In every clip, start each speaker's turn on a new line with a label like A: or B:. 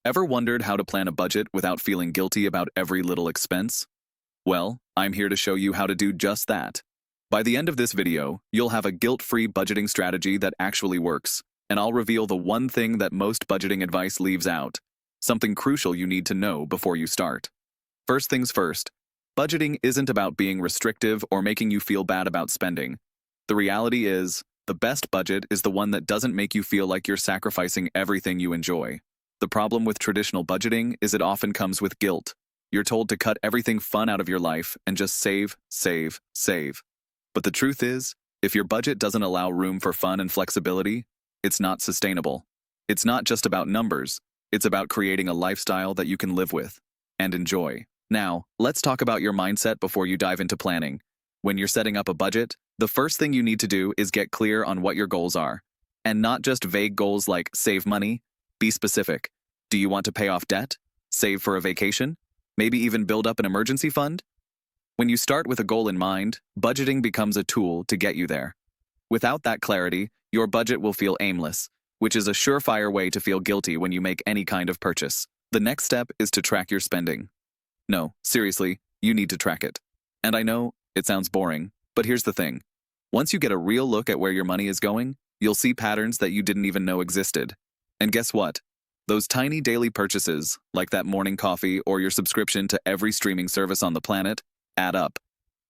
A: Ever wondered how to plan a budget without feeling guilty about every little expense? Well, I'm here to show you how to do just that. By the end of this video, you'll have a guilt-free budgeting strategy that actually works, and I'll reveal the one thing that most budgeting advice leaves out, something crucial you need to know before you start. First things first, budgeting isn't about being restrictive or making you feel bad about spending. The reality is, the best budget is the one that doesn't make you feel like you're sacrificing everything you enjoy. The problem with traditional budgeting is it often comes with guilt. You're told to cut everything fun out of your life and just save, save, save. But the truth is, if your budget doesn't allow room for fun and flexibility, it's not sustainable. It's not just about numbers, it's about creating a lifestyle that you can live with and enjoy. Now, let's talk about your mindset before you dive into planning. When you're setting up a budget, the first thing you need to do is get clear on what your goals are. And not just vague goals like save money. Be specific. Do you want to pay off debt? Save for a vacation? Maybe even build up an emergency fund? When you start with a goal in mind, budgeting becomes a tool to get you there. Without that clarity, your budget will feel aimless, which is a surefire way to feel guilty when you make any kind of purchase. The next step is to track your spending. No, seriously, you need to track it. And I know, it sounds boring, but here's the thing. Once you get a real look at where your money is going, you'll see patterns that you didn't even know existed. And guess what? Those tiny daily purchases, like that morning coffee or your subscription to every streaming service on the planet, add up.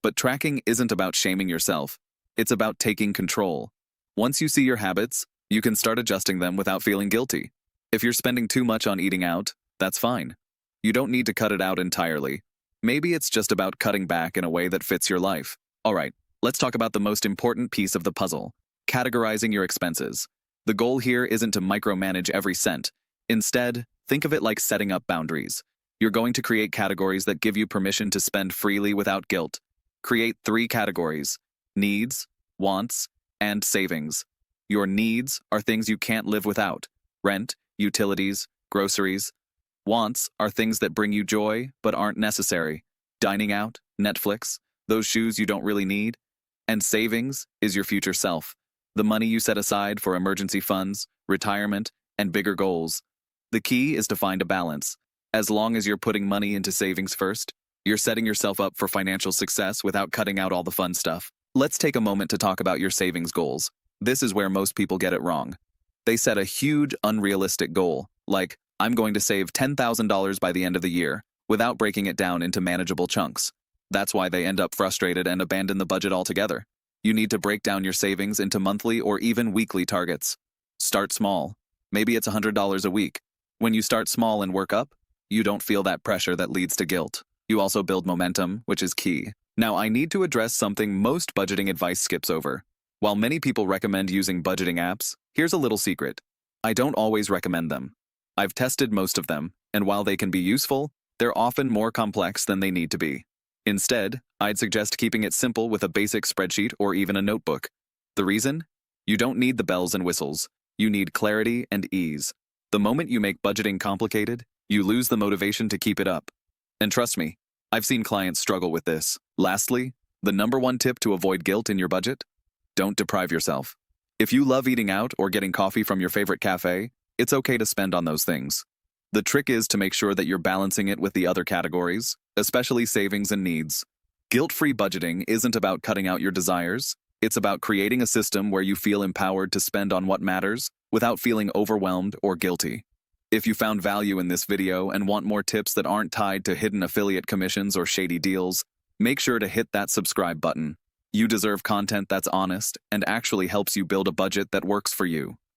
A: But tracking isn't about shaming yourself. It's about taking control. Once you see your habits, you can start adjusting them without feeling guilty. If you're spending too much on eating out, that's fine. You don't need to cut it out entirely. Maybe it's just about cutting back in a way that fits your life. All right, let's talk about the most important piece of the puzzle, categorizing your expenses. The goal here isn't to micromanage every cent. Instead, think of it like setting up boundaries. You're going to create categories that give you permission to spend freely without guilt. Create 3 categories: needs, wants, and savings. Your needs are things you can't live without: rent, utilities, groceries. Wants are things that bring you joy but aren't necessary: dining out, Netflix, those shoes you don't really need. And savings is your future self, the money you set aside for emergency funds, retirement, and bigger goals. The key is to find a balance. As long as you're putting money into savings first, you're setting yourself up for financial success without cutting out all the fun stuff. Let's take a moment to talk about your savings goals. This is where most people get it wrong. They set a huge, unrealistic goal, like, I'm going to save $10,000 by the end of the year, without breaking it down into manageable chunks. That's why they end up frustrated and abandon the budget altogether. You need to break down your savings into monthly or even weekly targets. Start small. Maybe it's $100 a week. When you start small and work up, you don't feel that pressure that leads to guilt. You also build momentum, which is key. Now, I need to address something most budgeting advice skips over. While many people recommend using budgeting apps, here's a little secret. I don't always recommend them. I've tested most of them, and while they can be useful, they're often more complex than they need to be. Instead, I'd suggest keeping it simple with a basic spreadsheet or even a notebook. The reason? You don't need the bells and whistles. You need clarity and ease. The moment you make budgeting complicated, you lose the motivation to keep it up. And trust me, I've seen clients struggle with this. Lastly, the #1 tip to avoid guilt in your budget? Don't deprive yourself. If you love eating out or getting coffee from your favorite cafe, it's okay to spend on those things. The trick is to make sure that you're balancing it with the other categories, especially savings and needs. Guilt-free budgeting isn't about cutting out your desires. It's about creating a system where you feel empowered to spend on what matters without feeling overwhelmed or guilty. If you found value in this video and want more tips that aren't tied to hidden affiliate commissions or shady deals, make sure to hit that subscribe button. You deserve content that's honest and actually helps you build a budget that works for you.